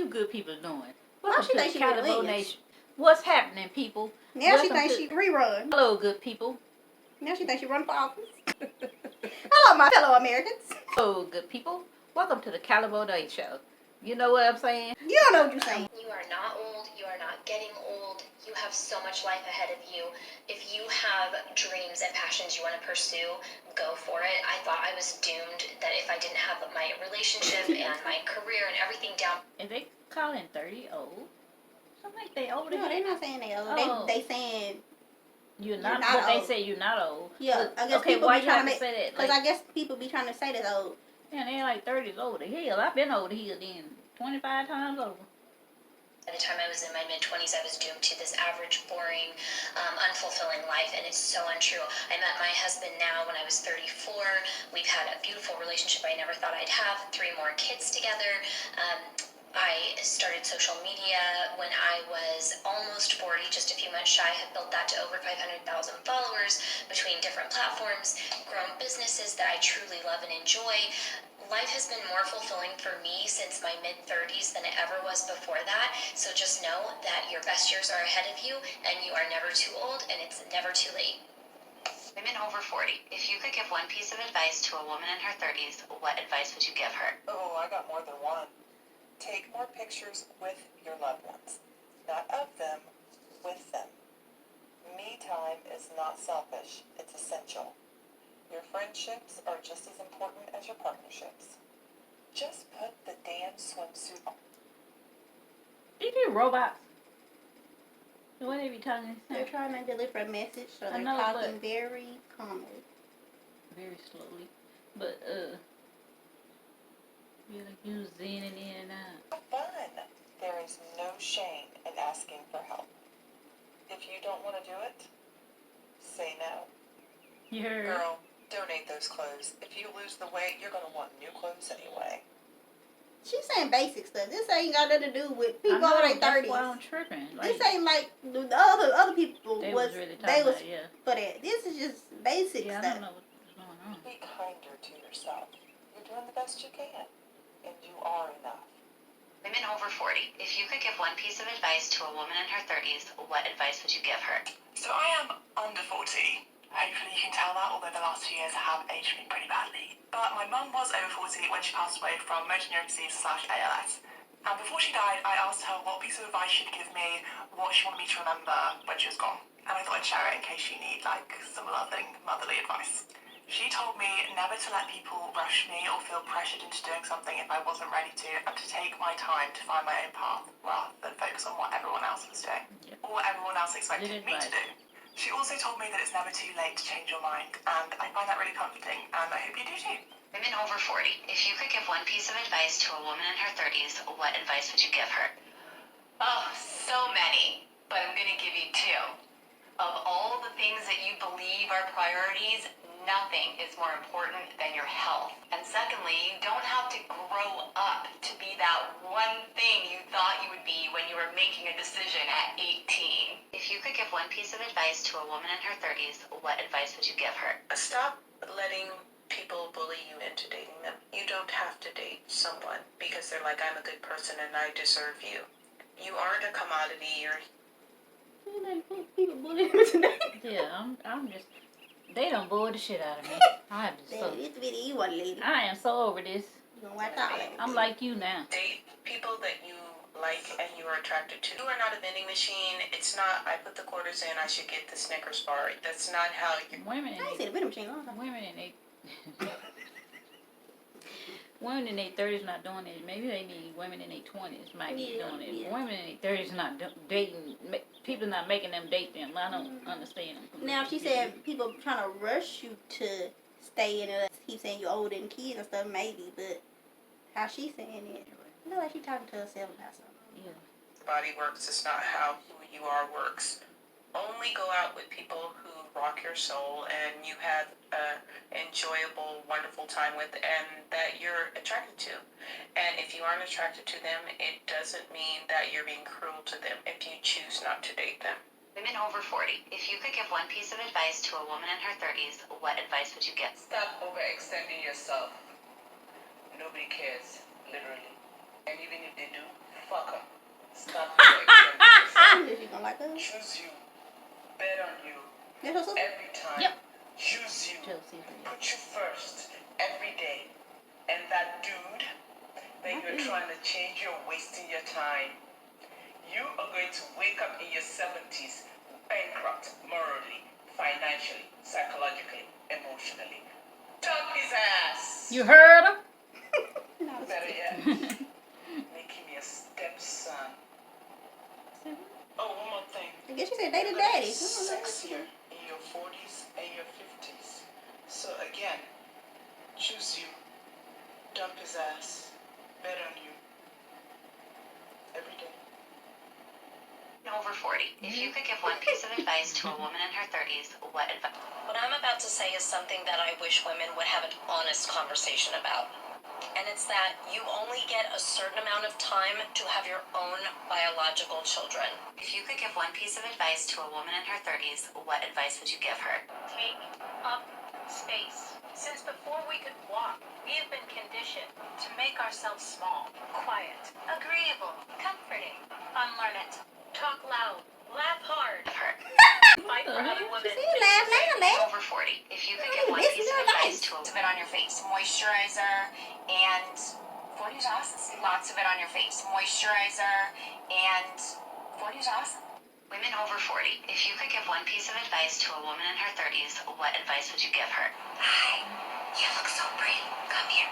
you good people doing? Why she think she Calibo Nation? What's happening, people? Now welcome she thinks she rerun. Hello, good people. Now she thinks she run for office. Hello, my fellow Americans. Hello, good people. Welcome to the Calibo Day Show. You know what I'm saying? You don't know what you're saying. You are not old. You are not getting old. You have so much life ahead of you. If you have dreams and passions you want to pursue, go for it. I thought I was doomed, that if I didn't have my relationship and my career and everything down. Is they calling 30 old? Something like they old. No, they're not saying they old. Oh. They saying you're not but old. They say you're not old. Yeah, I guess okay, people why be you trying have to say that? Because I guess people be trying to say that's old. Yeah, they're like 30 is older. Hell, I've been older here then 25 times over. By the time I was in my mid-20s, I was doomed to this average, boring, unfulfilling life, and it's so untrue. I met my husband now when I was 34. We've had a beautiful relationship I never thought I'd have, 3 more kids together. I started social media when I was almost 40, just a few months shy. Have built that to over 500,000 followers between different platforms, grown businesses that I truly love and enjoy. Life has been more fulfilling for me since my mid-30s than it ever was before that. So just know that your best years are ahead of you, and you are never too old, and it's never too late. Women over 40. If you could give one piece of advice to a woman in her 30s, what advice would you give her? Oh, I got more than one. Take more pictures with your loved ones. Not of them, with them. Me time is not selfish, it's essential. Your friendships are just as important as your partnerships. Just put the damn swimsuit on. These are robots. What they be talking? They're trying to deliver a message, so they're talking very calmly. Very slowly. But, you're like you zening in and out. Have fun. There is no shame in asking for help. If you don't want to do it, say no. You heard. Girl, donate those clothes. If you lose the weight, you're going to want new clothes anyway. She's saying basic stuff. This ain't got nothing to do with people over their 30s. That's why I'm tripping. Like, this ain't like the other people was really they was about, for that. This is just basic stuff. I don't know what's going on. Be kinder to yourself. You're doing the best you can, and you are enough. Women over 40. If you could give one piece of advice to a woman in her 30s, what advice would you give her? So I am under 40. Hopefully you can tell that, although the last 2 years have aged me pretty badly. But my mum was over 40 when she passed away from motor neurone disease/ALS. And before she died, I asked her what piece of advice she'd give me, what she wanted me to remember when she was gone. And I thought I'd share it in case you need, some loving, motherly advice. She told me never to let people rush me or feel pressured into doing something if I wasn't ready to, and to take my time to find my own path, rather than focus on what everyone else was doing, or what everyone else expected me to do. She also told me that it's never too late to change your mind, and I find that really comforting, and I hope you do too. Women over 40. If you could give one piece of advice to a woman in her 30s, what advice would you give her? Oh, so many, but I'm going to give you 2. Of all the things that you believe are priorities, nothing is more important than your health. And secondly, you don't have to grow up to be that one thing you thought you would be when you were making a decision at 18. If you could give one piece of advice to a woman in her 30s, what advice would you give her? Stop letting people bully you into dating them. You don't have to date someone because they're like, I'm a good person and I deserve you. You aren't a commodity. People bully him today. Yeah, I'm just. They don't bully the shit out of me. I am so over this. I'm like you now. Date people that you like and you are attracted to. You are not a vending machine. It's not, I put the quarters in, I should get the Snickers bar. That's not how you... Women in their 30s not doing it. Maybe they need women in their 20s might be doing it. Yeah. Women in their 30s not dating. People not making them date them. I don't understand them. Now, she said people trying to rush you to stay in it. Keep saying you're older than kids and stuff, maybe. But how she saying it, I feel like she talking to herself about something. Yeah. Body works. It's not how who you are works. Only go out with people who rock your soul and you have an enjoyable, wonderful time with and that you're attracted to. And if you aren't attracted to them, it doesn't mean that you're being cruel to them if you choose not to date them. Women over 40. If you could give one piece of advice to a woman in her 30s, what advice would you give? Stop overextending yourself. Nobody cares, literally. And even if they do, fuck cool. Choose you. Bet on you. That's your sister? Every time. Yep. Choose you. Chelsea. Put you first. Every day. And that dude that you're trying to change, you're wasting your time. You are going to wake up in your 70s bankrupt morally, financially, psychologically, emotionally. Dump his ass. You heard him? Better yet, make him your stepson. Oh, one more thing. I guess you said dated You're gonna daddy. be sexier in your 40s and your 50s. So again, choose you. Dump his ass. Bet on you. Every day. Over 40. If you could give one piece of advice to a woman in her 30s, what advice? What I'm about to say is something that I wish women would have an honest conversation about. And it's that you only get a certain amount of time to have your own biological children. If you could give one piece of advice to a woman in her 30s, what advice would you give her? Take up space. Since before we could walk, we have been conditioned to make ourselves small, quiet, agreeable, comforting. Unlearn it. Talk loud. Laugh hard. Give her. Fight for other women. See, laugh loud, man. Over 40. If you could give one piece of advice to a Lots of it on your face, moisturizer, and 40's awesome. Lots of it on your face, moisturizer, and 40's awesome. women over 40, if you could give one piece of advice to a woman in her 30s, what advice would you give her? Hi, you look so pretty. Come here.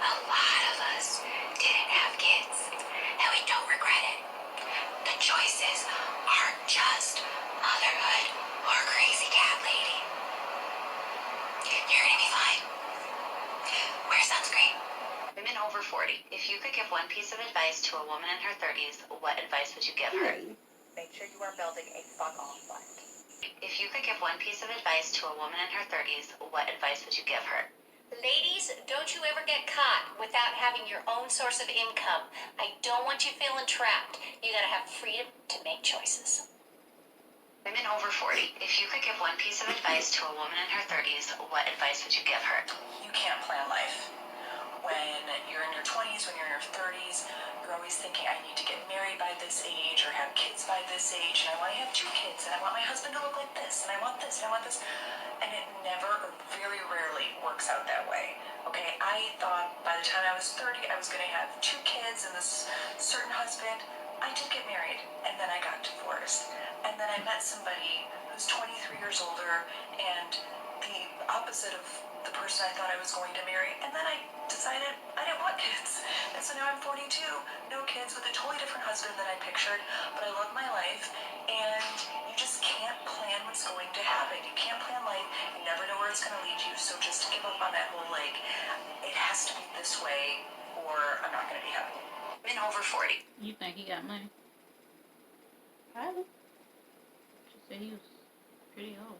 A lot of us didn't have kids, and we don't regret it. The choices aren't just motherhood or crazy cat lady. You're gonna be fine. Wear sunscreen. Women over 40, if you could give one piece of advice to a woman in her 30s, what advice would you give her? Make sure you are building a fuck-off life. If you could give one piece of advice to a woman in her 30s, what advice would you give her? Ladies, don't you ever get caught without having your own source of income. I don't want you feeling trapped. You gotta have freedom to make choices. Women over 40, if you could give one piece of advice to a woman in her 30s, what advice would you give her? You can't plan life. When you're in your 20s, when you're in your 30s, you're always thinking, I need to get married by this age or have kids by this age, and I want to have 2 kids, and I want my husband to look like this, and I want this, and I want this. And it never, or very rarely, works out that way. Okay, I thought by the time I was 30, I was going to have 2 kids and this certain husband. I did get married, and then I got divorced. And then I met somebody who's 23 years older, and the opposite of the person I thought I was going to marry. And then I decided I didn't want kids. And so now I'm 42, no kids, with a totally different husband than I pictured, but I love my life, and you just can't plan what's going to happen. You can't plan life. You never know where it's going to lead you, so just give up on that whole, like, it has to be this way, or I'm not going to be happy. Women over 40. You think he got money? Probably. She said he was pretty old.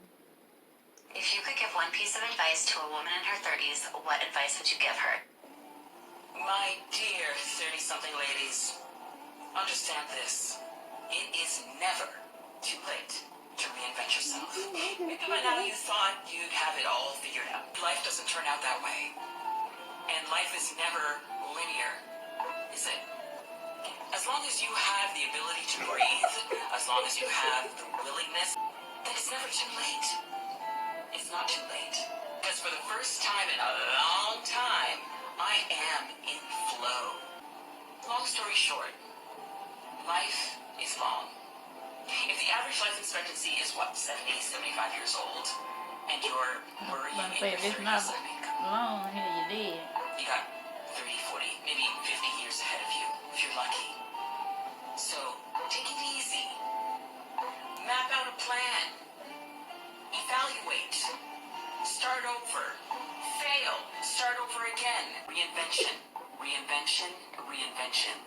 If you could give one piece of advice to a woman in her 30s, what advice would you give her? My dear 30-something ladies, understand this. It is never too late to reinvent yourself. Maybe by now you thought you'd have it all figured out. Life doesn't turn out that way. And life is never linear, is it? As long as you have the ability to breathe, as long as you have the willingness, then it's never too late. It's not too late. Because for the first time in a long time, I am in flow. Long story short, life is long. If the average life expectancy is, 70, 75 years old, and you're worrying I'm in saying your if it's not 30s, long, here you did. you got 30, 40, maybe 50 years ahead of you, if you're lucky. So, take it easy. Map out a plan. Evaluate. Start over. Fail. Start over again. Reinvention. Reinvention. Reinvention.